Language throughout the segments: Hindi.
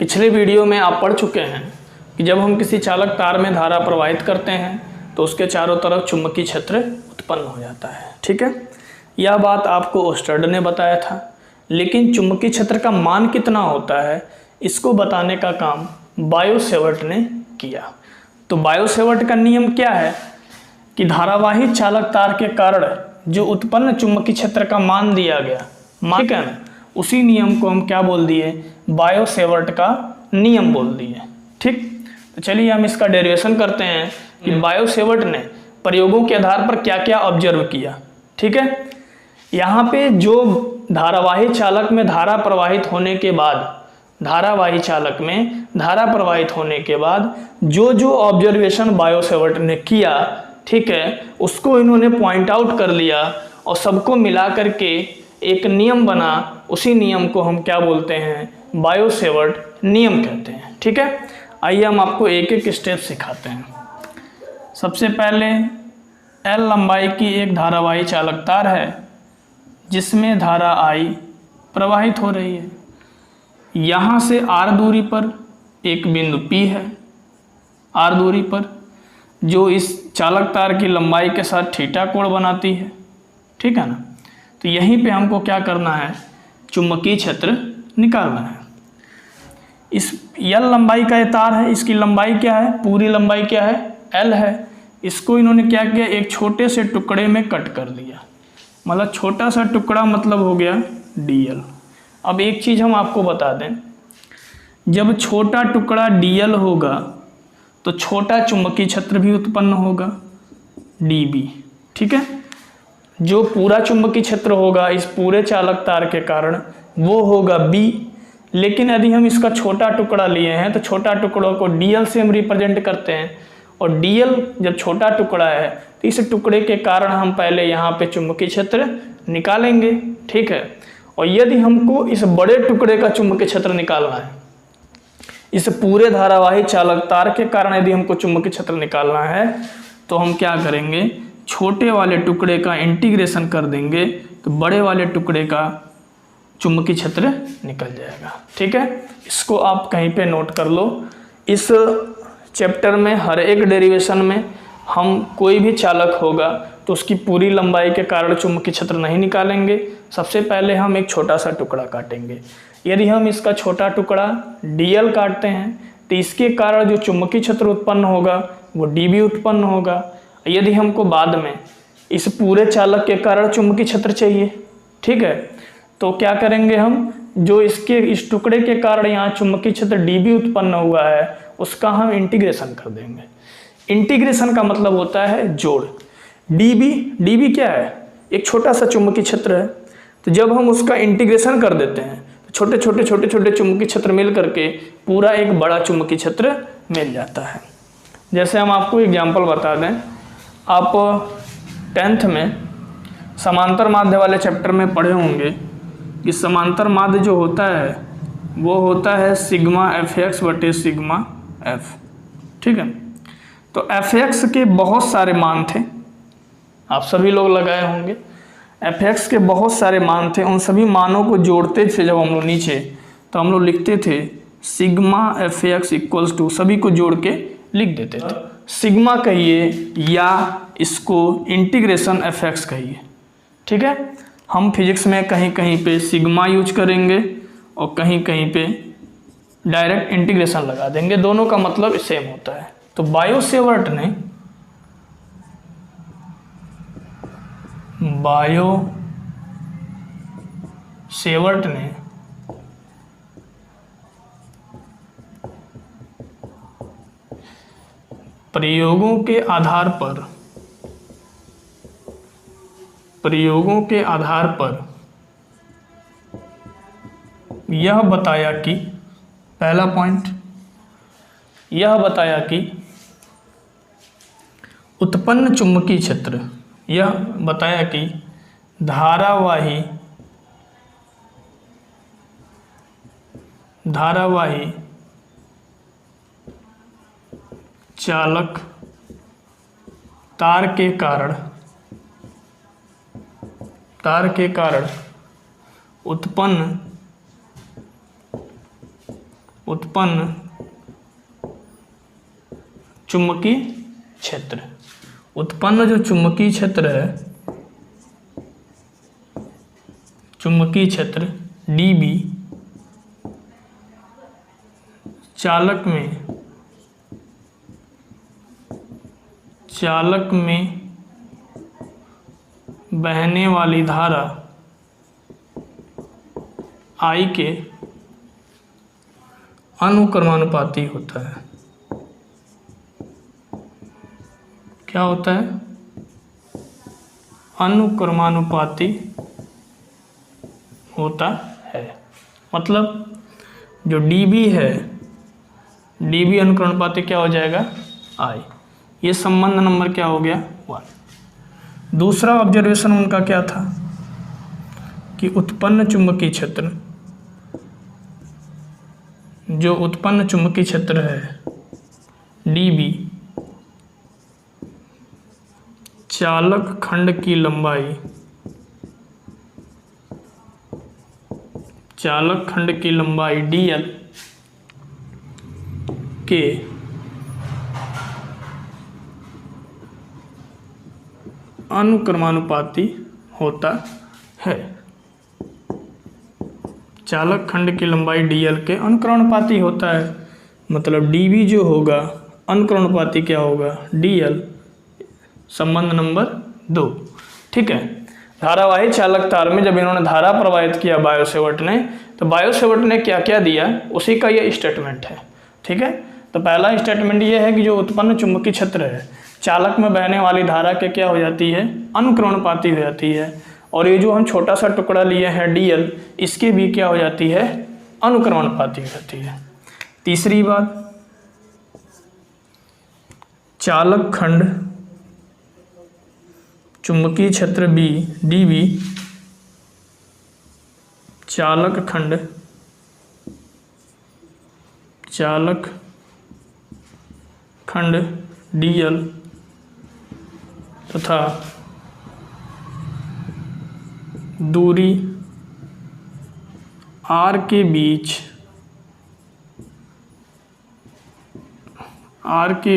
पिछले वीडियो में आप पढ़ चुके हैं कि जब हम किसी चालक तार में धारा प्रवाहित करते हैं तो उसके चारों तरफ चुंबकीय क्षेत्र उत्पन्न हो जाता है। ठीक है, यह बात आपको ओस्टर्ड ने बताया था। लेकिन चुंबकीय क्षेत्र का मान कितना होता है इसको बताने का काम बायो-सेवर्ट ने किया। तो बायो-सेवर्ट का नियम क्या है कि धारावाही चालक तार के कारण जो उत्पन्न चुंबकीय क्षेत्र का मान दिया गया, ठीक है ना, उसी नियम को हम क्या बोल दिए, बायो-सेवर्ट का नियम बोल दिए। ठीक, तो चलिए हम इसका डेरिवेशन करते हैं कि बायो-सेवर्ट ने प्रयोगों के आधार पर क्या क्या ऑब्जर्व किया। ठीक है, यहाँ पे जो धारावाही चालक में धारा प्रवाहित होने के बाद, धारावाही चालक में धारा प्रवाहित होने के बाद जो जो ऑब्जर्वेशन बायो-सेवर्ट ने किया, ठीक है, उसको इन्होंने पॉइंट आउट कर लिया और सबको मिला करके एक नियम बना। उसी नियम को हम क्या बोलते हैं, बायो-सेवर्ट नियम कहते हैं। ठीक है, आइए हम आपको एक एक स्टेप सिखाते हैं। सबसे पहले एल लंबाई की एक धारावाही चालक तार है जिसमें धारा I प्रवाहित हो रही है। यहाँ से R दूरी पर एक बिंदु P है, R दूरी पर, जो इस चालक तार की लंबाई के साथ थीटा कोण बनाती है। ठीक है ना, तो यहीं पे हमको क्या करना है, चुंबकीय क्षेत्र निकालना है। इस L लंबाई का ये तार है, इसकी लंबाई क्या है, पूरी लंबाई क्या है, L है। इसको इन्होंने क्या किया, एक छोटे से टुकड़े में कट कर दिया, मतलब छोटा सा टुकड़ा मतलब हो गया dl। अब एक चीज़ हम आपको बता दें, जब छोटा टुकड़ा dl होगा तो छोटा चुंबकीय क्षेत्र भी उत्पन्न होगा dB। ठीक है, जो पूरा चुंबकीय क्षेत्र होगा इस पूरे चालक तार के कारण वो होगा B। लेकिन यदि हम इसका छोटा टुकड़ा लिए हैं तो छोटा टुकड़ों को dl से हम रिप्रेजेंट करते हैं, और dl जब छोटा टुकड़ा है तो इस टुकड़े के कारण हम पहले यहाँ पे चुंबकीय क्षेत्र निकालेंगे। ठीक है, और यदि हमको इस बड़े टुकड़े का चुंबकीय क्षेत्र निकालना है, इस पूरे धारावाही चालक तार के कारण यदि हमको चुंबकीय क्षेत्र निकालना है तो हम क्या करेंगे, छोटे वाले टुकड़े का इंटीग्रेशन कर देंगे तो बड़े वाले टुकड़े का चुंबकीय क्षेत्र निकल जाएगा। ठीक है, इसको आप कहीं पे नोट कर लो। इस चैप्टर में हर एक डेरिवेशन में हम कोई भी चालक होगा तो उसकी पूरी लंबाई के कारण चुंबकीय क्षेत्र नहीं निकालेंगे। सबसे पहले हम एक छोटा सा टुकड़ा काटेंगे। यदि हम इसका छोटा टुकड़ा dl काटते हैं तो इसके कारण जो चुंबकीय क्षेत्र उत्पन्न होगा वो dB उत्पन्न होगा। यदि हमको बाद में इस पूरे चालक के कारण चुंबकीय क्षेत्र चाहिए, ठीक है, तो क्या करेंगे, हम जो इसके इस टुकड़े के कारण यहाँ चुंबकीय क्षेत्र dB उत्पन्न हुआ है उसका हम इंटीग्रेशन कर देंगे। इंटीग्रेशन का मतलब होता है जोड़। dB क्या है, एक छोटा सा चुंबकीय क्षेत्र है, तो जब हम उसका इंटीग्रेशन कर देते हैं तो छोटे छोटे चुंबकीय क्षेत्र मिल करके पूरा एक बड़ा चुंबकीय क्षेत्र मिल जाता है। जैसे हम आपको एग्जांपल बता दें, आप 10th में समांतर माध्य वाले चैप्टर में पढ़े होंगे कि समांतर माध्य जो होता है वो होता है सिग्मा fx बटे सिग्मा f। ठीक है, तो fx के बहुत सारे मान थे, आप सभी लोग लगाए होंगे। fx के बहुत सारे मान थे, उन सभी मानों को जोड़ते थे जब हम लोग नीचे, तो हम लोग लिखते थे सिग्मा fx इक्वल्स टू, सभी को जोड़ के लिख देते थे। सिग्मा कहिए या इसको इंटीग्रेशन fx कहिए। ठीक है, हम फिजिक्स में कहीं कहीं पे सिग्मा यूज करेंगे और कहीं कहीं पे डायरेक्ट इंटीग्रेशन लगा देंगे, दोनों का मतलब सेम होता है। तो बायो-सेवर्ट ने प्रयोगों के आधार पर यह बताया कि, पहला पॉइंट यह बताया कि उत्पन्न चुंबकीय क्षेत्र, यह बताया कि धारावाही चालक तार के कारण उत्पन्न उत्पन्न चुंबकीय क्षेत्र। उत्पन्न जो चुंबकीय क्षेत्र है, चुंबकीय क्षेत्र dB चालक में बहने वाली धारा I के अनुक्रमानुपाती होता है। क्या होता है? अनुक्रमानुपाती होता है। मतलब जो dB है, dB अनुक्रमानुपाती क्या हो जाएगा? I। ये संबंध नंबर क्या हो गया? 1। दूसरा ऑब्जर्वेशन उनका क्या था कि उत्पन्न चुंबकीय क्षेत्र, जो उत्पन्न चुंबकीय क्षेत्र है dB चालक खंड की लंबाई, चालक खंड की लंबाई dl के अनुक्रमानुपाती होता है। चालक खंड की लंबाई dl के अनुक्रमानुपाती होता है। मतलब dB जो होगा अनुक्रमानुपाती क्या होगा? dl। संबंध नंबर 2। ठीक है। धारावाही चालक तार में जब इन्होंने धारा प्रवाहित किया बायोसेवर्ट ने, तो बायोसेवर्ट ने क्या क्या दिया उसी का ये स्टेटमेंट है। ठीक है। तो पहला स्टेटमेंट ये है कि जो उत्पन्न चुंबकीय क्षेत्र है चालक में बहने वाली धारा के क्या हो जाती है? अनुक्रमानुपाती हो जाती है। और ये जो हम छोटा सा टुकड़ा लिए हैं dl, इसकी भी क्या हो जाती है? अनुक्रमानुपाती हो जाती है। तीसरी बात, चालक खंड चुंबकीय क्षेत्र B dB चालक खंड dl तथा दूरी r के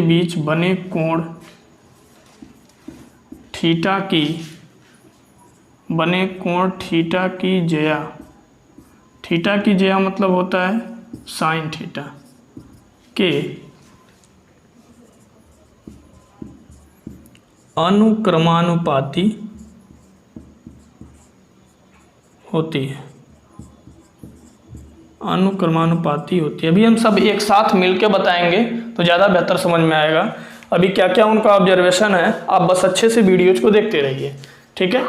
बीच बने कोण थीटा की ज्या मतलब होता है साइन थीटा के अनुक्रमानुपाती होती है। अभी हम सब एक साथ मिलके बताएंगे तो ज़्यादा बेहतर समझ में आएगा। अभी क्या क्या उनका ऑब्जर्वेशन है आप बस अच्छे से वीडियोज को देखते रहिए। ठीक है।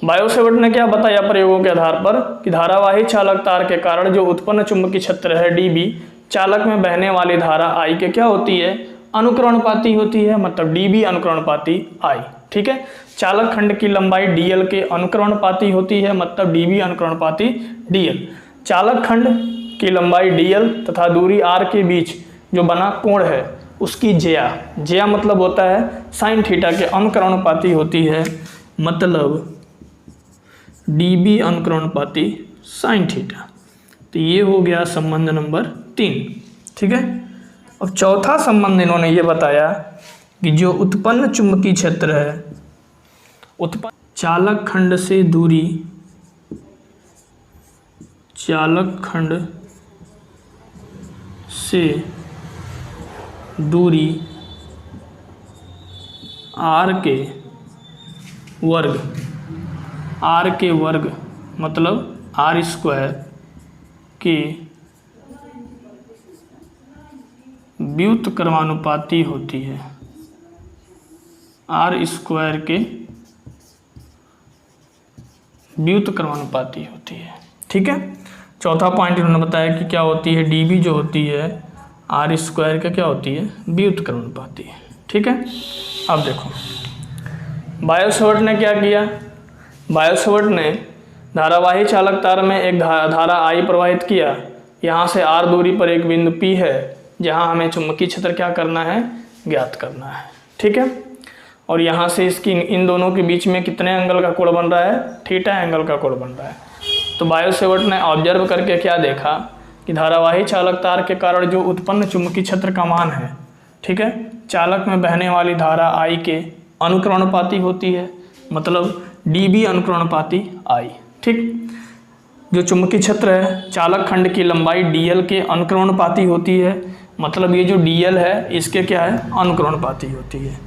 बायोसेवर्ट ने क्या बताया प्रयोगों के आधार पर कि धारावाही चालक तार के कारण जो उत्पन्न चुंबकीय क्षेत्र है dB चालक में बहने वाली धारा I के क्या होती है? अनुक्रमानुपाती होती है। मतलब dB अनुक्रमानुपाती I। ठीक है। चालक खंड की लंबाई dl के अनुक्रमानुपाती होती है। मतलब dB अनुक्रमानुपाती dl। चालक खंड की लंबाई dl तथा दूरी r के बीच जो बना कोण है उसकी ज्या मतलब होता है साइन थीटा के अनुक्रमानुपाती होती है। मतलब dB अनुक्रमानुपाती साइन थीटा। तो ये हो गया संबंध नंबर 3। ठीक है। अब चौथा संबंध इन्होंने ये बताया कि जो उत्पन्न चुंबकीय क्षेत्र है, चालक खंड से दूरी r के वर्ग मतलब r स्क्वायर के व्युत्क्रमानुपाती होती है। r स्क्वायर के व्युत्क्रमानुपाती होती है। ठीक है। चौथा पॉइंट इन्होंने बताया कि क्या होती है? dB जो होती है r स्क्वायर का क्या होती है? व्युत्क्रमानुपाती। ठीक है। अब देखो बायोसेवर्ट ने क्या किया? बायोसेवर्ट ने धारावाही चालक तार में एक धारा I प्रवाहित किया। यहाँ से r दूरी पर एक बिंदु P है जहाँ हमें चुंबकीय क्षेत्र क्या करना है? ज्ञात करना है। ठीक है। और यहाँ से इसकी इन दोनों के बीच में कितने एंगल का कोण बन रहा है? थीटा एंगल का कोण बन रहा है। तो बायोसेवर्ट ने ऑब्जर्व करके क्या देखा कि धारावाही चालक तार के कारण जो उत्पन्न चुंबकीय क्षेत्र का मान है, ठीक है, चालक में बहने वाली धारा I के अनुक्रमणपाती होती है, मतलब dB अनुक्रमणपाती I। ठीक, जो चुंबकीय क्षेत्र है चालक खंड की लंबाई dl के अनुक्रमणपाती होती है, मतलब ये जो dl है इसके क्या है, अनुक्रमणपाती होती है।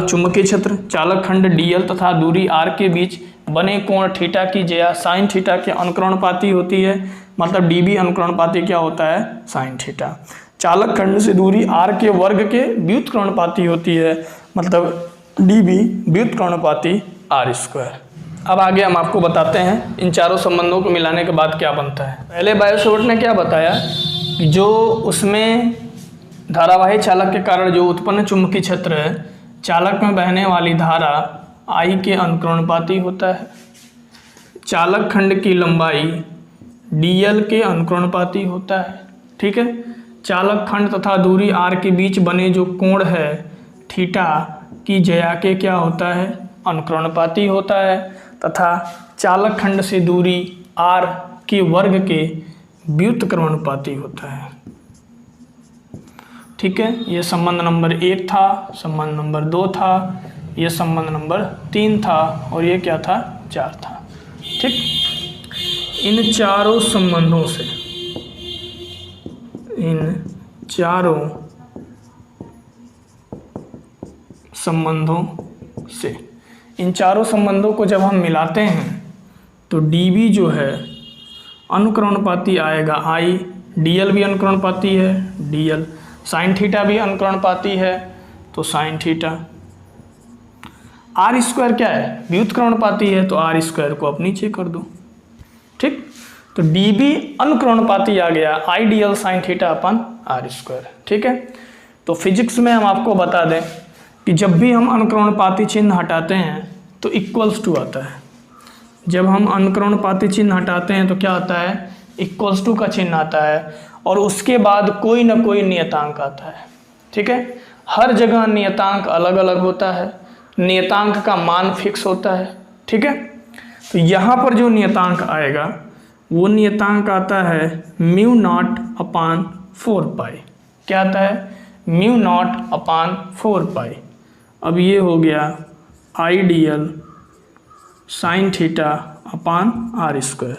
चुंबकीय क्षेत्र चालक खंड dl तथा दूरी r के बीच बने कोण थीटा की ज्या साइन थीटा के अनुक्रमणपाती होती है, मतलब dB अनुक्रमणपाती क्या होता है, साइन थीटा। चालक खंड से दूरी r के वर्ग के व्युत्क्रमणपाती होती है, मतलब dB व्युत्क्रमणपाती r²। अब आगे हम आपको बताते हैं इन चारों संबंधों को मिलाने के बाद क्या बनता है। पहले बायो-सैवर्ट ने क्या बताया कि जो उसमें धारावाही चालक के कारण जो उत्पन्न चुंबकीय क्षेत्र है चालक में बहने वाली धारा I के अनुक्रमणपाती होता है, चालक खंड की लंबाई dl के अनुक्रमणपाती होता है, ठीक है, चालक खंड तथा दूरी r के बीच बने जो कोण है थीटा की ज्या के क्या होता है, अनुक्रमणपाती होता है, तथा चालक खंड से दूरी r के वर्ग के व्युत्क्रमणपाती होता है। ठीक है, ये संबंध नंबर 1 था, संबंध नंबर 2 था, ये संबंध नंबर 3 था और ये क्या था, 4 था। ठीक, इन चारों संबंधों से इन चारों संबंधों को जब हम मिलाते हैं तो dB जो है अनुक्रमणपाती आएगा I, dl भी अनुक्रमणपाती है dl, साइन थीटा भी अनुक्रमणपाती है तो साइन थीटा, r² क्या है, व्युत्क्रमणपाती है तो r² को आप नीचे कर दो। ठीक, तो dB अनुक्रमणपाती आ गया I dl sine theta upon r²। ठीक है, तो फिजिक्स में हम आपको बता दें कि जब भी हम अनुक्रमणपाती चिन्ह हटाते हैं तो इक्वल्स टू आता है। जब हम अनुक्रमणपाती चिन्ह हटाते हैं तो क्या आता है, इक्वल्स टू का चिन्ह आता है और उसके बाद कोई ना कोई नियतांक आता है। ठीक है, हर जगह नियतांक अलग अलग होता है, नियतांक का मान फिक्स होता है। ठीक है, तो यहाँ पर जो नियतांक आएगा वो नियतांक आता है μ0/4π। क्या आता है, μ0/4π। अब ये हो गया I dl sign theta upon r²। तो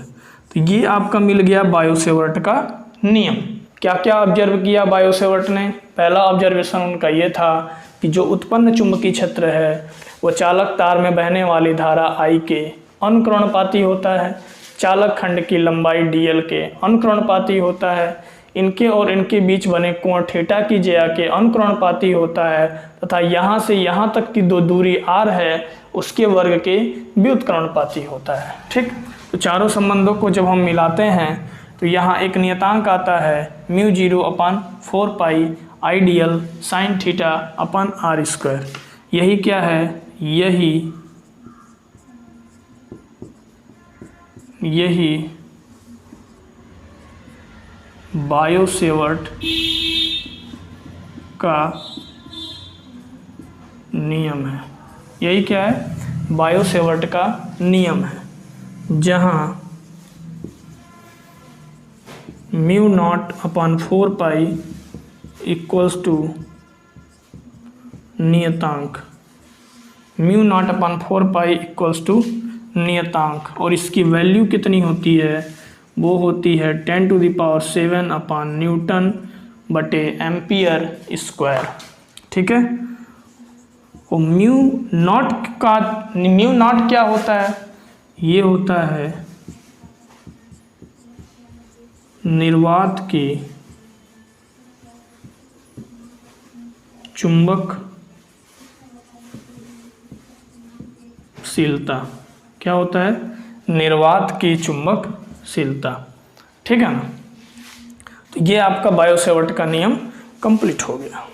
ये आपका मिल गया बायो-सैवर्ट का नियम। क्या क्या ऑब्जर्व किया बायो-सैवर्ट ने, पहला ऑब्जर्वेशन उनका ये था कि जो उत्पन्न चुंबकीय क्षेत्र है वो चालक तार में बहने वाली धारा I के अनुक्रमणपाती होता है, चालक खंड की लंबाई dl के अनुक्रमणपाती होता है, इनके और इनके बीच बने कोण थीटा की ज्या के अनुक्रमणपाती होता है, तथा यहाँ से यहाँ तक की जो दूरी r है उसके वर्ग के व्युत्क्रमणपाती होता है। ठीक, तो चारों संबंधों को जब हम मिलाते हैं तो यहाँ एक नियतांक आता है μ0/4π I dl sign theta upon r²। यही क्या है, यही बायो-सैवर्ट का नियम है। यही क्या है, बायो-सैवर्ट का नियम है, जहाँ μ0/4π इक्वल्स टू नियतांक, μ0/4π इक्वल्स टू नियतांक, और इसकी वैल्यू कितनी होती है, वो होती है 10⁻⁴ ठीक है, और μ0 क्या होता है, ये होता है निर्वात की चुंबकशीलता। क्या होता है, निर्वात की चुंबकशीलता। ठीक है ना, तो ये आपका बायो-सैवर्ट का नियम कंप्लीट हो गया।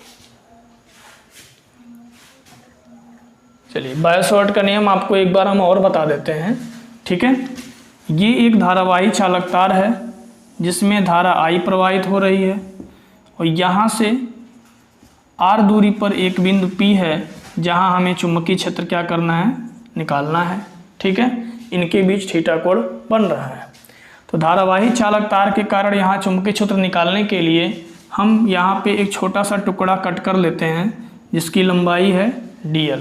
चलिए, बायो-सैवर्ट का नियम आपको एक बार हम और बता देते हैं। ठीक है, ये एक धारावाही चालक तार है जिसमें धारा I प्रवाहित हो रही है और यहाँ से r दूरी पर एक बिंदु P है जहाँ हमें चुंबकीय क्षेत्र क्या करना है, निकालना है। ठीक है, इनके बीच थीटा कोण बन रहा है। तो धारावाही चालक तार के कारण यहाँ चुंबकीय क्षेत्र निकालने के लिए हम यहाँ पे एक छोटा सा टुकड़ा कट कर लेते हैं जिसकी लंबाई है dl।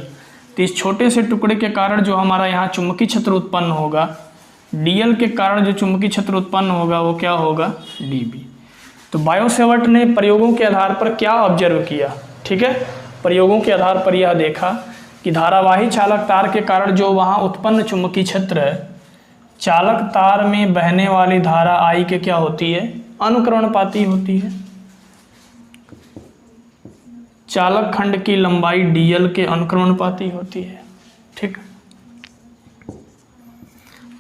तो इस छोटे से टुकड़े के कारण जो हमारा यहाँ चुंबकीय क्षेत्र उत्पन्न होगा, dl के कारण जो चुंबकीय क्षेत्र उत्पन्न होगा वो क्या होगा, dB। तो बायो-सेवर्ट ने प्रयोगों के आधार पर क्या ऑब्जर्व किया, ठीक है, प्रयोगों के आधार पर यह देखा कि धारावाही चालक तार के कारण जो वहाँ उत्पन्न चुंबकीय क्षेत्र है, चालक तार में बहने वाली धारा I के क्या होती है, अनुक्रमणपाती होती है। चालक खंड की लंबाई dl के अनुक्रमणपाती होती है, ठीक।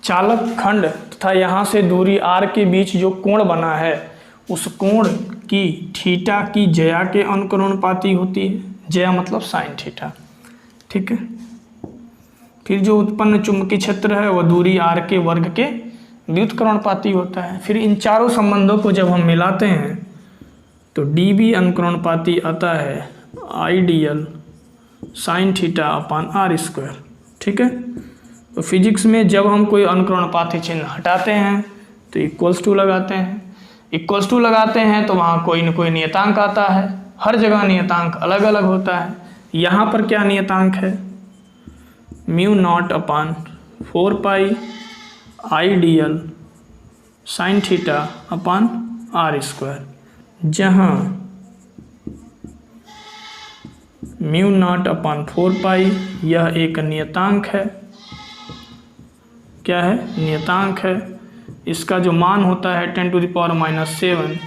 चालक खंड तथा यहाँ से दूरी r के बीच जो कोण बना है उस कोण की थीटा की ज्या के अनुक्रमणपाती होती है। ज्या मतलब साइन थीटा, ठीक है। फिर जो उत्पन्न चुंबकीय क्षेत्र है वह दूरी r के वर्ग के व्युत्क्रमणपाती होता है। फिर इन चारों संबंधों को जब हम मिलाते हैं तो dB अनुक्रमणपाती आता है IDL sine theta upon r square, ठीक है। तो फिजिक्स में जब हम कोई अनुक्रमणपाती चिन्ह हटाते हैं तो इक्वल्स टू लगाते हैं, इक्वल्स टू लगाते हैं तो वहाँ कोई न कोई नियतांक आता है। हर जगह नियतांक अलग अलग होता है। यहाँ पर क्या नियतांक है, mu naught upon 4 pi IDL sine theta upon r square, जहाँ म्यू नॉट अपान 4 पाई यह एक नियतांक है। क्या है, नियतांक है। इसका जो मान होता है 10⁻⁻7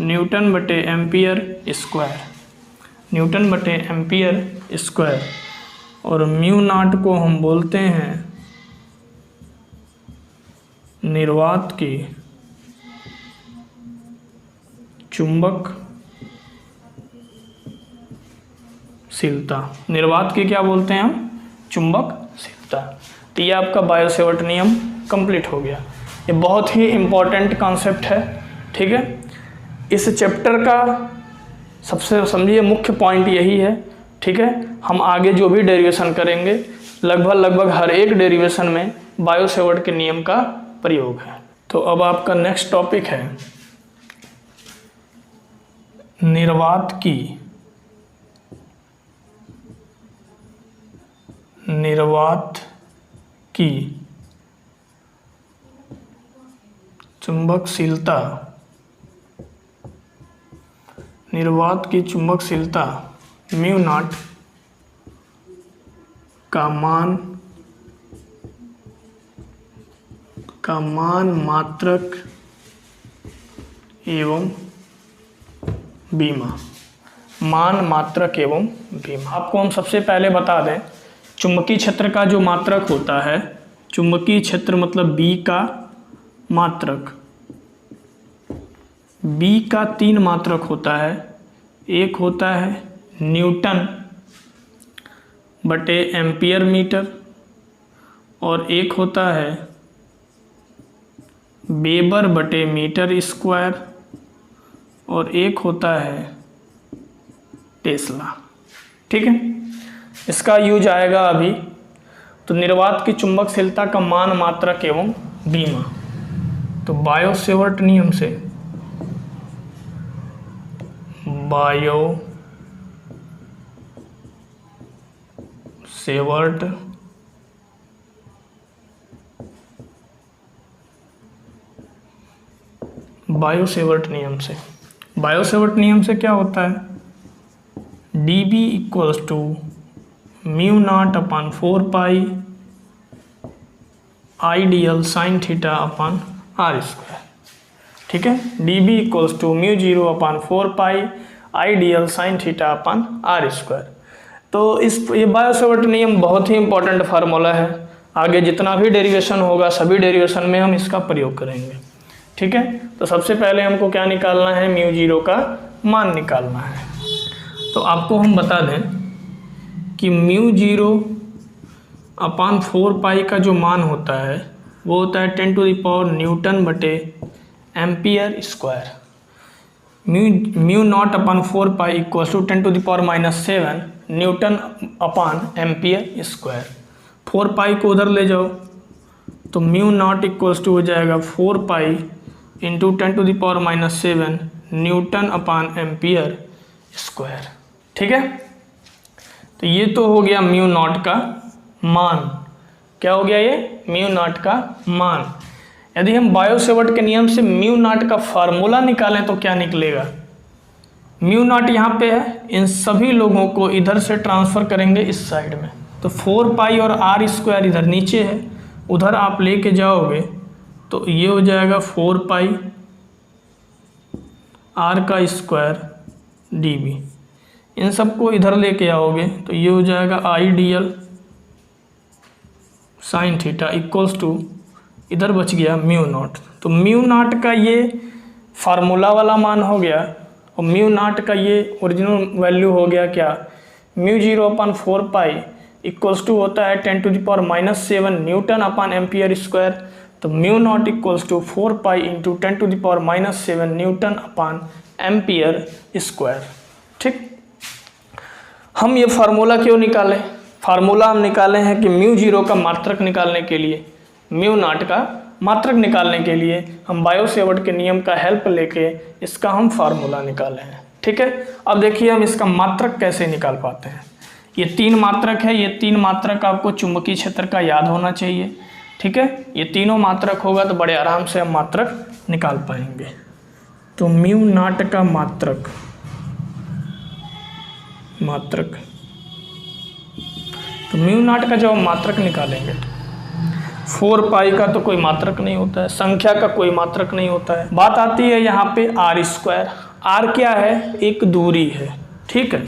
न्यूटन बटे एम्पियर स्क्वायर, न्यूटन बटे एम्पियर स्क्वायर। और म्यू नॉट को हम बोलते हैं निर्वात की चुंबकशीलता। निर्वात की क्या बोलते हैं हम, चुंबकशीलता। तो ये आपका बायो-सेवर्ट नियम कंप्लीट हो गया। ये बहुत ही इम्पोर्टेंट कॉन्सेप्ट है, ठीक है। इस चैप्टर का सबसे समझिए मुख्य पॉइंट यही है, ठीक है। हम आगे जो भी डेरिवेशन करेंगे लगभग हर एक डेरिवेशन में बायो-सेवर्ट के नियम का प्रयोग है। तो अब आपका नेक्स्ट टॉपिक है निर्वात की चुंबकशीलता। निर्वात की चुंबकशीलता म्यू नॉट का मान मात्रक एवं बीमा। मान मात्रक एवं बीमा। आपको हम सबसे पहले बता दें चुंबकीय क्षेत्र का जो मात्रक होता है, चुंबकीय क्षेत्र मतलब B का मात्रक, B का 3 मात्रक होता है। एक होता है न्यूटन बटे एम्पियर मीटर और एक होता है वेबर बटे मीटर स्क्वायर और एक होता है टेस्ला, ठीक है। इसका यूज आएगा अभी। तो निर्वात की चुंबकशीलता का मान मात्रक एवं बीमा। तो बायो-सेवर्ट नियम से बायो-सेवर्ट नियम से क्या होता है, dB equals to mu naught upon 4 pi IDL sine theta upon r square, ठीक है। dB equals to mu 0 upon 4 pi IDL sine theta upon r square. तो ये बायो-सेवर्ट नियम बहुत ही इंपॉर्टेंट फार्मूला है। आगे जितना भी डेरिवेशन होगा सभी डेरिवेशन में हम इसका प्रयोग करेंगे, ठीक है। तो सबसे पहले हमको क्या निकालना है, म्यू 0 का मान निकालना है। तो आपको हम बता दें कि म्यू 0 अपान 4 पाई का जो मान होता है वो होता है 10⁻⁻⁷ न्यूटन बटे ampere square. Mu naught upon 4 pi equals to 10⁻⁻7 newton upon ampere square. 4 pi को उधर ले जाओ तो म्यू नॉट इक्वल्स टू हो जाएगा 4 pi into 10⁻⁻7 newton upon ampere square. ठीक है, तो ये तो हो गया म्यू नॉट का मान। क्या हो गया ये? म्यू नॉट का मान। यदि हम बायो-सेवर्ट के नियम से म्यू नॉट का फार्मूला निकालें तो क्या निकलेगा? म्यू नॉट यहाँ पे है, इन सभी लोगों को इधर से ट्रांसफ़र करेंगे इस साइड में, तो 4 पाई और आर स्क्वायर इधर नीचे है, उधर आप लेके जाओगे तो ये हो जाएगा 4 पाई आर का स्क्वायर डी बी। इन सबको इधर लेके आओगे तो ये हो जाएगा I D L sine theta equals to, इधर बच गया म्यू नॉट। तो म्यू नॉट का ये फार्मूला वाला मान हो गया और म्यू नॉट का ये ओरिजिनल वैल्यू हो गया क्या? म्यू 0/4 पाई इक्वल्स टू होता है 10⁻⁻7 न्यूटन अपान एम्पियर स्क्वायर। तो mu naught equals to 4 pi into 10⁻⁻7 newton upon ampere square. ठीक, हम ये फार्मूला क्यों निकाले? फार्मूला हम निकाले हैं कि म्यू 0 का मात्रक निकालने के लिए, म्यू नॉट का मात्रक निकालने के लिए हम बायो-सेवर्ट के नियम का हेल्प लेके इसका हम फार्मूला निकाले हैं। ठीक है, अब देखिए हम इसका मात्रक कैसे निकाल पाते हैं। ये 3 मात्रक है, ये 3 मात्रक आपको चुंबकीय क्षेत्र का याद होना चाहिए। ठीक है, ये तीनों मात्रक होगा तो बड़े आराम से हम मात्रक निकाल पाएंगे। तो म्यू नॉट का मात्रक तो म्यू नॉट का जब हम मात्रक निकालेंगे तो 4 पाई का तो कोई मात्रक नहीं होता है, संख्या का कोई मात्रक नहीं होता है। बात आती है यहाँ पे आर स्क्वायर। आर क्या है? एक दूरी है। ठीक है,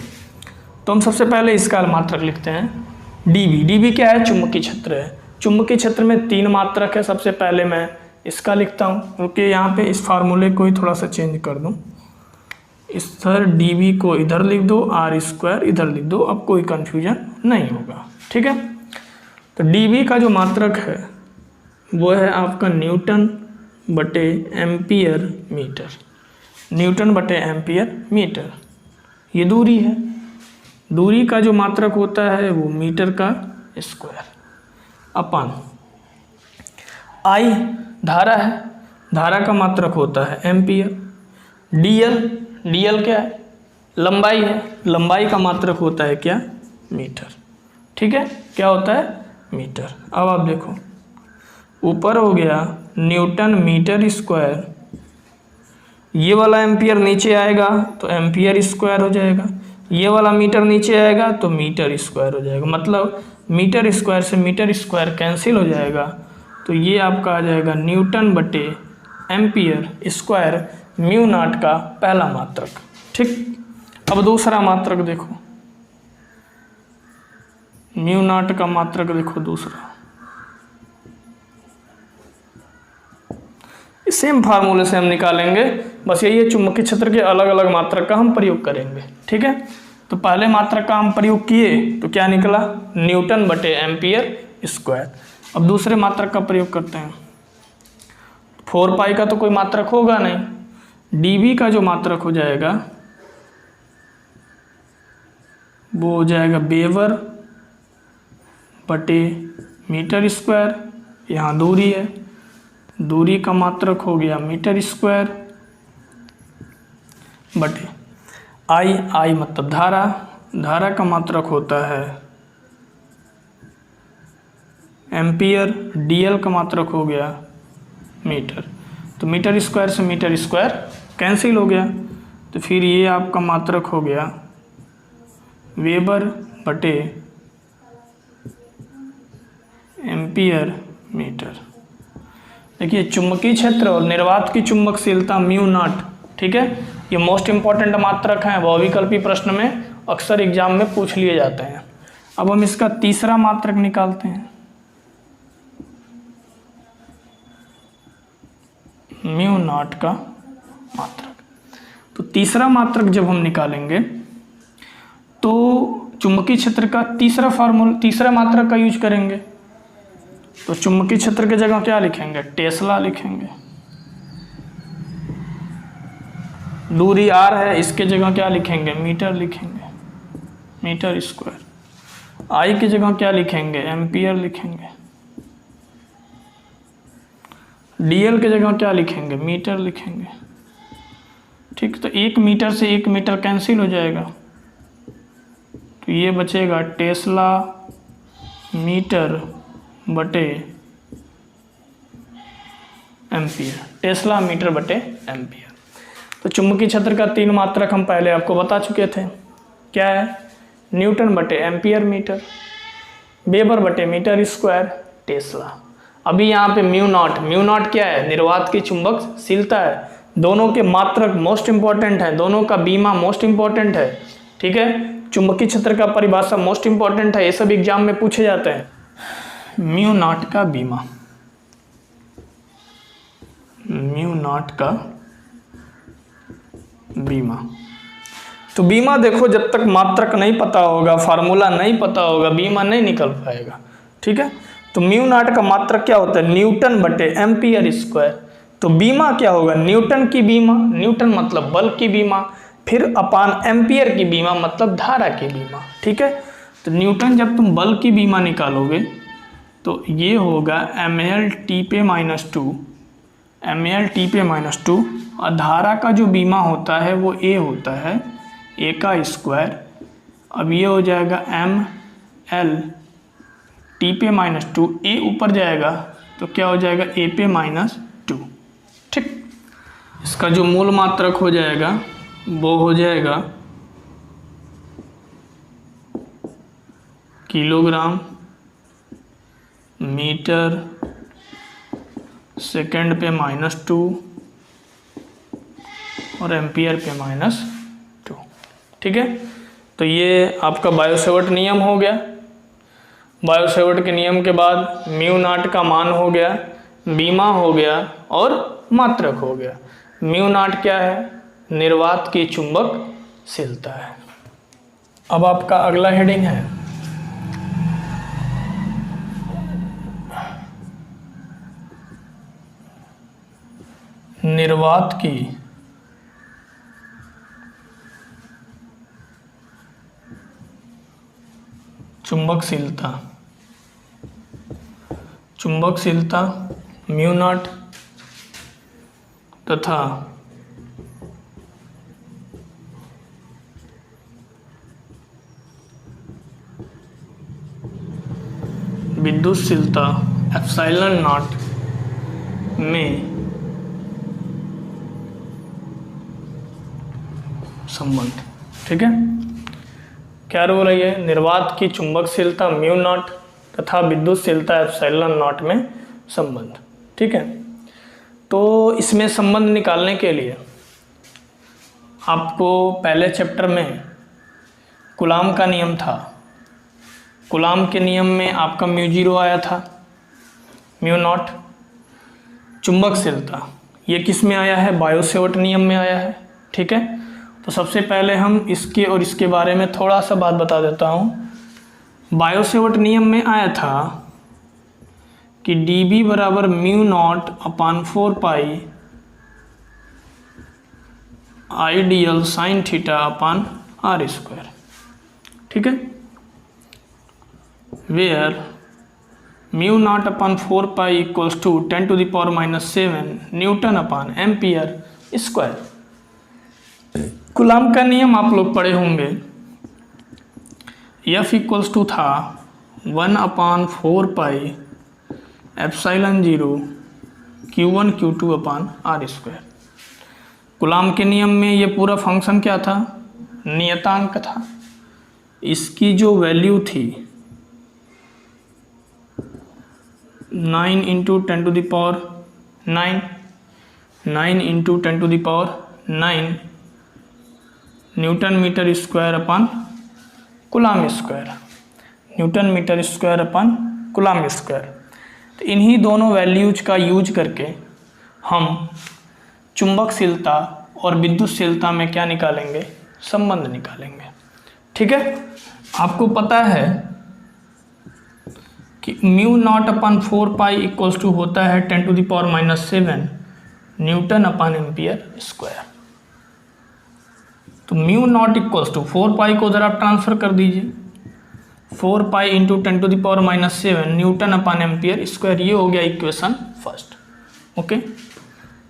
तो हम सबसे पहले इसका मात्रक लिखते हैं डीबी। डीबी क्या है? चुंबकीय क्षेत्र है। चुंबकीय क्षेत्र में 3 मात्रक है। सबसे पहले मैं इसका लिखता हूँ, क्योंकि यहाँ पे इस फार्मूले को ही थोड़ा सा चेंज कर दूँ। इस तरह डीबी को इधर लिख दो, आर स्क्वायर इधर लिख दो, अब कोई कन्फ्यूजन नहीं होगा। ठीक है, तो डीबी का जो मात्रक है वो है आपका न्यूटन बटे एम्पियर मीटर। न्यूटन बटे एम्पियर मीटर ये दूरी है। दूरी का जो मात्रक होता है वो मीटर का स्क्वायर अपान आई धारा है, धारा का मात्रक होता है एम्पियर। डीएल क्या है? लंबाई है, लंबाई का मात्रक होता है क्या? मीटर। ठीक है, क्या होता है? मीटर। अब आप देखो, ऊपर हो गया न्यूटन मीटर स्क्वायर, ये वाला एम्पियर नीचे आएगा तो एम्पियर स्क्वायर हो जाएगा, ये वाला मीटर नीचे आएगा तो मीटर स्क्वायर हो जाएगा। मतलब मीटर स्क्वायर से मीटर स्क्वायर कैंसिल हो जाएगा, तो ये आपका आ जाएगा न्यूटन बटे एम्पियर स्क्वायर म्यू नॉट का पहला मात्रक। ठीक, अब दूसरा मात्रक देखो, म्यू नॉट का मात्रक देखो दूसरा। सेम फार्मूले से हम निकालेंगे, बस यही है चुंबकीय क्षेत्र के अलग अलग मात्रक का हम प्रयोग करेंगे। ठीक है, तो पहले मात्रक का हम प्रयोग किए तो क्या निकला? न्यूटन बटे एम्पियर स्क्वायर। अब दूसरे मात्रक का प्रयोग करते हैं। 4 पाई का तो कोई मात्रक होगा नहीं, डीबी का जो मात्रक हो जाएगा वो हो जाएगा वेबर बटे मीटर स्क्वायर। यहाँ दूरी है, दूरी का मात्रक हो गया मीटर स्क्वायर बटे आई मतलब धारा, धारा का मात्रक होता है एम्पियर। डीएल का मात्रक हो गया मीटर। तो मीटर स्क्वायर से मीटर स्क्वायर कैंसिल हो गया, तो फिर ये आपका मात्रक हो गया वेबर बटे एम्पियर मीटर। देखिए, चुंबकीय क्षेत्र और निर्वात की चुंबकशीलता म्यू नॉट, ठीक है, ये मोस्ट इंपॉर्टेंट मात्रक हैं, बहुविकल्पी प्रश्न में अक्सर एग्जाम में पूछ लिए जाते हैं। अब हम इसका तीसरा मात्रक निकालते हैं, म्यू नॉट का मात्रक। तो तीसरा मात्रक जब हम निकालेंगे तो चुंबकीय क्षेत्र का तीसरा मात्रक का यूज करेंगे। तो चुंबकीय क्षेत्र की जगह क्या लिखेंगे? टेस्ला लिखेंगे। दूरी आर है, इसके जगह क्या लिखेंगे? मीटर लिखेंगे, मीटर स्क्वायर। आई की जगह क्या लिखेंगे? एम्पियर लिखेंगे। dl की जगह क्या लिखेंगे, मीटर लिखेंगे। ठीक, तो 1 मीटर से 1 मीटर कैंसिल हो जाएगा, तो ये बचेगा टेस्ला मीटर बटे एम्पियर, टेस्ला मीटर बटे एम्पियर। तो चुंबकीय क्षेत्र का 3 मात्रक हम पहले आपको बता चुके थे, क्या है, न्यूटन बटे एम्पियर मीटर, वेबर बटे मीटर स्क्वायर, टेस्ला। अभी यहाँ पे म्यू नॉट क्या है, निर्वात की चुंबकशीलता है। दोनों के मात्रक मोस्ट इंपॉर्टेंट है, दोनों का बीमा मोस्ट इंपॉर्टेंट है। ठीक है, चुंबकीय क्षेत्र का परिभाषा मोस्ट इंपॉर्टेंट है, ये सब एग्जाम में पूछे जाते हैं। म्यू नॉट का बीमा, म्यू नॉट का बीमा। तो बीमा देखो, जब तक मात्रक नहीं पता होगा, फार्मूला नहीं पता होगा, बीमा नहीं निकल पाएगा। ठीक है, तो म्यू नॉट का मात्रक क्या होता है, न्यूटन बटे एम्पियर स्क्वायर। तो बीमा क्या होगा, न्यूटन की बीमा, न्यूटन मतलब बल की बीमा, फिर अपान एम्पियर की बीमा मतलब धारा की बीमा। ठीक है, तो न्यूटन जब तुम बल की बीमा निकालोगे तो ये होगा mL/T/-2, mL/T/-2, और धारा का जो बीमा होता है वो A होता है, A का स्क्वायर। अब ये हो जाएगा mL/T/-2, A ऊपर जाएगा तो क्या हो जाएगा, A/-2। ठीक, इसका जो मूल मात्रक हो जाएगा वो हो जाएगा किलोग्राम मीटर सेकंड पे -2 और एम्पियर पे -2। ठीक है, तो ये आपका बायो-सेवर्ट नियम हो गया। बायो-सेवर्ट के नियम के बाद म्यू नॉट का मान हो गया, बीमा हो गया और मात्रक हो गया। म्यू नॉट क्या है, निर्वात की चुंबकशीलता है। अब आपका अगला हेडिंग है निर्वात की चुंबकशीलता, चुंबकशीलता म्यू नॉट तथा विद्युतशीलता एप्सिलॉन नॉट में संबंध। ठीक है, क्या रोल है ये, निर्वात की चुंबकशीलता म्यू नॉट तथा विद्युतशीलता एप्सिलॉन नॉट में संबंध। ठीक है, तो इसमें संबंध निकालने के लिए आपको पहले चैप्टर में कूलाम का नियम था। कूलाम के नियम में आपका म्यू 0 आया था, म्यू नॉट। चुंबकशीलता ये किस में आया है, बायो-सेवर्ट नियम में आया है। ठीक है, तो सबसे पहले हम इसके और इसके बारे में थोड़ा सा बात बता देता हूँ। बायो-सेवर्ट नियम में आया था कि dB बराबर mu naught upon 4 pi ideal sine theta upon R square. ठीक है, where mu naught upon 4 pi equals to 10⁻⁻7 newton upon ampere square. Coulomb का नियम आप लोग पढ़े होंगे, F इक्वल्स टू था 1/4 pi epsilon 0 Q1 Q2 upon R square. Coulomb के नियम में ये पूरा फंक्शन क्या था, नियतांक था। इसकी जो वैल्यू थी 9 × 10⁹, 9 × 10⁹ newton metre square upon coulomb square, newton metre square upon coulomb square. तो इन्हीं दोनों वैल्यूज का यूज करके हम चुंबकशीलता और विद्युतशीलता में क्या निकालेंगे, संबंध निकालेंगे। ठीक है, आपको पता है कि mu naught upon 4 pi equals to होता है 10⁻⁻7 न्यूटन अपान एम्पियर स्क्वायर। तो mu naught equals to 4 pi को ज़रा आप ट्रांसफर कर दीजिए, 4 pi into 10⁻⁻7 newton upon ampere square. ये हो गया इक्वेशन फर्स्ट। ओके।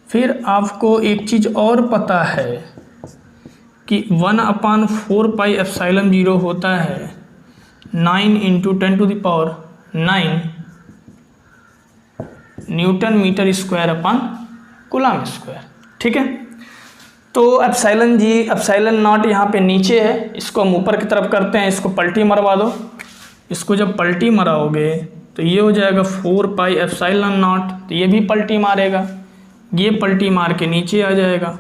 फिर आपको एक चीज़ और पता है कि 1/4πε0 होता है 9 × 10⁹ newton metre square upon coulomb square. ठीक है, तो एप्सिलॉन नॉट यहाँ पे नीचे है, इसको हम ऊपर की तरफ करते हैं, इसको पलटी मरवा दो। इसको जब पलटी मराओगे तो ये हो जाएगा 4πε0, तो ये भी पलटी मारेगा, ये पलटी मार के नीचे आ जाएगा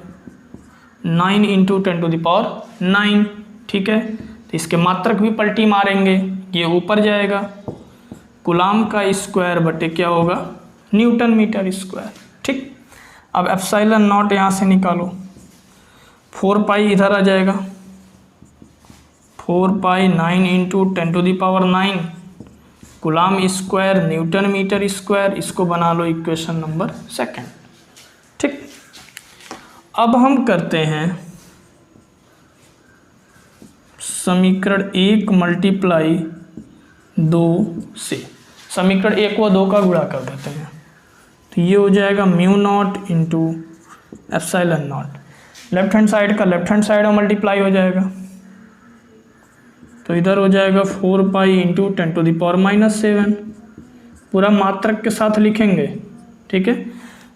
9 × 10⁹। ठीक है, तो इसके मात्रक भी पलटी मारेंगे, ये ऊपर जाएगा, कूलम का स्क्वायर बटे क्या होगा, न्यूटन मीटर स्क्वायर। ठीक, अब एप्सिलॉन नॉट यहाँ से निकालो, 4π इधर आ जाएगा, 4π 9 × 10⁹ coulomb square newton metre square. इसको बना लो इक्वेशन नंबर 2। ठीक, अब हम करते हैं समीकरण 1 × 2 से समीकरण 1 व 2 का गुणा कर देते हैं, तो ये हो जाएगा μ0 × epsilon not. Left hand side का लेफ्ट हैंड साइड में मल्टीप्लाई हो जाएगा, तो इधर हो जाएगा 4π × 10⁻⁷। पूरा मात्रक के साथ लिखेंगे, ठीक है,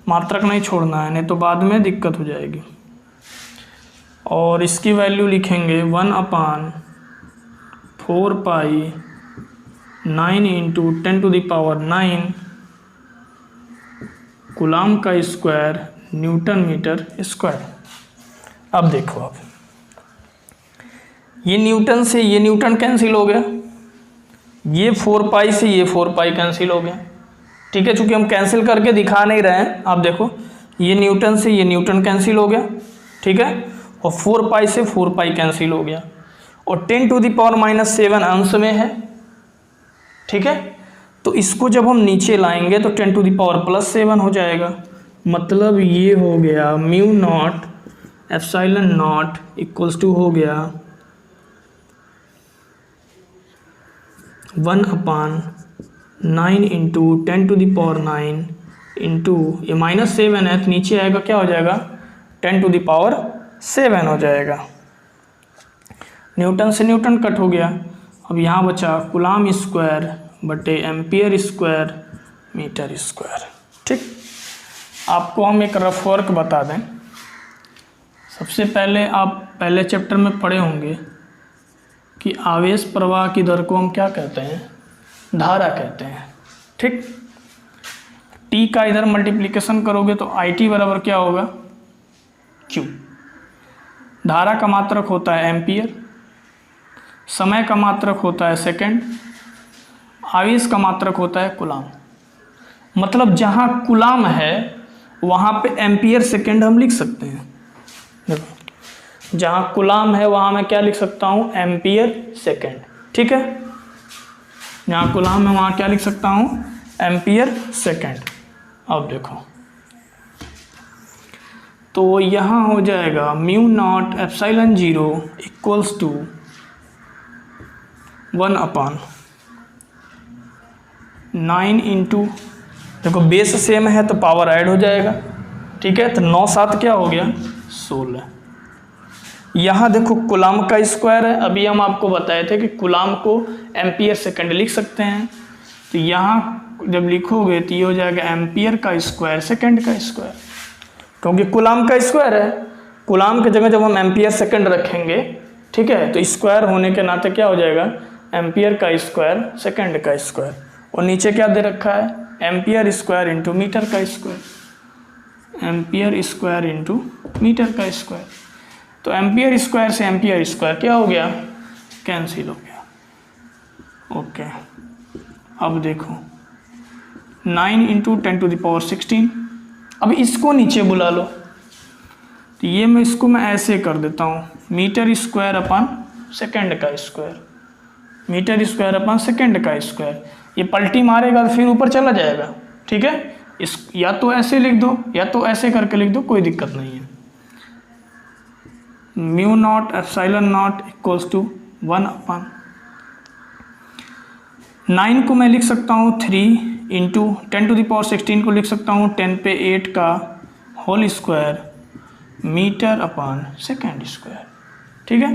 मात्रक नहीं छोड़ना है, नहीं तो बाद में दिक्कत हो जाएगी। और इसकी वैल्यू लिखेंगे 1/4π 9 × 10⁹ कूलम का स्क्वायर न्यूटन मीटर स्क्वायर। अब देखो, अब ये न्यूटन से ये न्यूटन कैंसिल हो गया, ये 4π से ये 4π कैंसिल हो गया। ठीक है, चूंकि हम कैंसिल करके दिखा नहीं रहे हैं, आप देखो ये न्यूटन से ये न्यूटन कैंसिल हो गया। ठीक है, और 4π से 4π कैंसिल हो गया, और 10⁻⁷ अंश में है। ठीक है, तो इसको जब हम नीचे लाएंगे तो 10⁻+7 हो जाएगा। मतलब ये हो गया μ0 एप्सिलॉन नॉट इक्वल्स टू हो गया 1/9 × 10⁹ इंटू ये -7 है, तो नीचे आएगा क्या हो जाएगा 10⁻7 हो जाएगा। न्यूटन से न्यूटन कट हो गया। अब यहाँ बचा कूलम स्क्वायर बटे एम्पियर स्क्वायर मीटर स्क्वायर। ठीक, आपको हम एक रफ वर्क बता दें। सबसे पहले आप पहले चैप्टर में पढ़े होंगे कि आवेश प्रवाह की दर को हम क्या कहते हैं, धारा कहते हैं। ठीक, टी का इधर मल्टीप्लिकेशन करोगे तो IT बराबर क्या होगा, Q। धारा का मात्रक होता है एम्पियर, समय का मात्रक होता है सेकंड, आवेश का मात्रक होता है कूलम। मतलब जहाँ कूलम है वहाँ पे एम्पियर सेकंड हम लिख सकते हैं। देखो, जहाँ कूलम है वहाँ मैं क्या लिख सकता हूँ, एम्पियर सेकंड। ठीक है, जहाँ कूलम है वहाँ क्या लिख सकता हूँ, एम्पियर सेकंड। अब देखो, तो यहाँ हो जाएगा μ0 ε0 इक्वल्स टू 1/9 इंटू, देखो बेस सेम है तो पावर ऐड हो जाएगा। ठीक है, तो 9 7 क्या हो गया 16। यहाँ देखो कूलम का स्क्वायर है, अभी हम आपको बताए थे कि कूलम को एम्पियर सेकंड लिख सकते हैं। तो यहाँ जब लिखोगे तो ये हो जाएगा एम्पियर का स्क्वायर सेकंड का स्क्वायर, क्योंकि कूलम का स्क्वायर है। कूलम की जगह जब हम एम्पियर सेकंड रखेंगे, ठीक है, तो स्क्वायर होने के नाते क्या हो जाएगा, एम्पियर का स्क्वायर सेकंड का स्क्वायर। और नीचे क्या दे रखा है, एम्पियर स्क्वायर इंटू मीटर का square, ampere square into metre का स्क्वायर। तो एम्पियर स्क्वायर से एम्पियर स्क्वायर क्या हो गया, कैंसिल हो गया। ओके, अब देखो 9 × 10⁻16। अब इसको नीचे बुला लो, तो ये मैं ऐसे कर देता हूँ, मीटर स्क्वायर अपन सेकंड का square, metre square upon second का स्क्वायर। ये पलटी मारेगा तो फिर ऊपर चला जाएगा। ठीक है, इस या तो ऐसे लिख दो या तो ऐसे करके लिख दो, कोई दिक्कत नहीं है। μ0 ε0 इक्वल्स टू 1/9 को मैं लिख सकता हूँ 3 इंटू 10⁻16 को लिख सकता हूँ 10 पे 8 का whole square metre upon second square. ठीक है,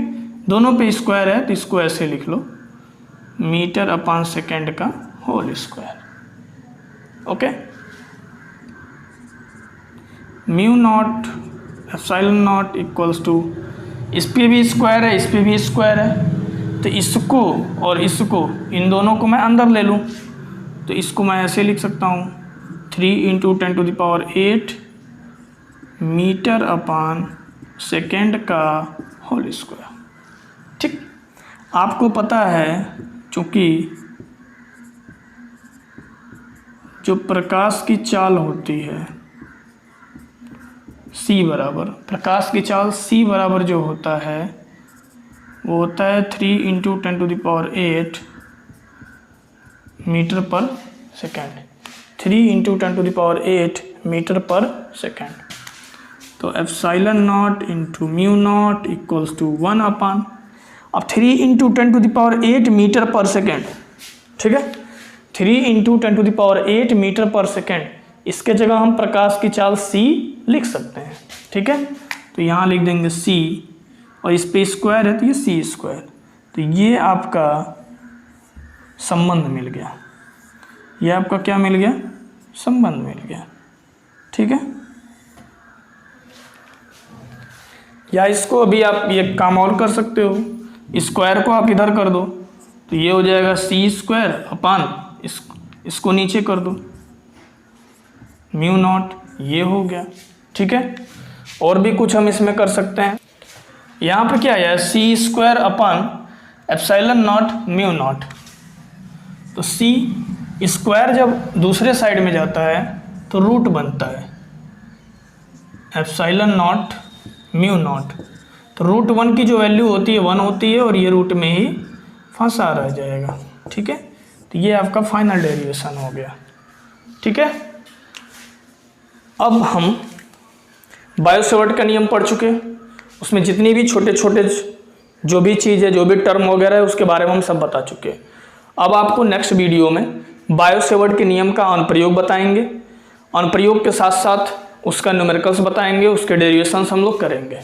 दोनों पे स्क्वायर है तो इसको ऐसे लिख लो, मीटर अपॉन सेकेंड का whole square. Okay, mu naught epsilon naught equals to, इस पे भी स्क्वायर है, इस पे भी स्क्वायर है, तो इसको और इसको, इन दोनों को मैं अंदर ले लूँ तो इसको मैं ऐसे लिख सकता हूँ 3 × 10⁸ मीटर अपॉन सेकेंड का होल स्क्वायर। ठीक, आपको पता है चूँकि जो प्रकाश की चाल होती है c बराबर, प्रकाश की चाल c बराबर जो होता है वो होता है 3 × 10⁸ मीटर पर सेकेंड, 3 × 10⁸ मीटर पर सेकेंड। तो epsilon naught into mu naught equals to 1 upon, अब 3 × 10⁸ मीटर पर सेकेंड। ठीक है, 3 × 10⁸ मीटर पर सेकेंड, इसके जगह हम प्रकाश की चाल c लिख सकते हैं। ठीक है, तो यहाँ लिख देंगे c और इस पे स्क्वायर है तो ये c स्क्वायर, तो ये आपका संबंध मिल गया, ये आपका क्या मिल गया, संबंध मिल गया। ठीक है, या इसको अभी आप ये काम और कर सकते हो, स्क्वायर को आप इधर कर दो तो ये हो जाएगा c स्क्वायर अपॉन इसको नीचे कर दो म्यू नॉट, ये हो गया। ठीक है, और भी कुछ हम इसमें कर सकते हैं। यहाँ पे क्या आया, c square upon epsilon not mu naught, तो c स्क्वायर जब दूसरे साइड में जाता है तो रूट बनता है एप्सिलॉन नॉट म्यू नॉट, तो √1 की जो वैल्यू होती है 1 होती है और ये रूट में ही फंसा रह जाएगा। ठीक है, तो ये आपका फाइनल डेरिवेशन हो गया। ठीक है, अब हम बायो-सेवर्ट का नियम पढ़ चुके, उसमें जितनी भी छोटे छोटे जो भी चीज़ है, जो भी टर्म वगैरह है, उसके बारे में हम सब बता चुके। अब आपको नेक्स्ट वीडियो में बायो-सेवर्ट के नियम का अनुप्रयोग बताएंगे, अनुप्रयोग के साथ साथ उसका न्यूमेरिकल्स बताएंगे, उसके डेरिवेशंस हम लोग करेंगे।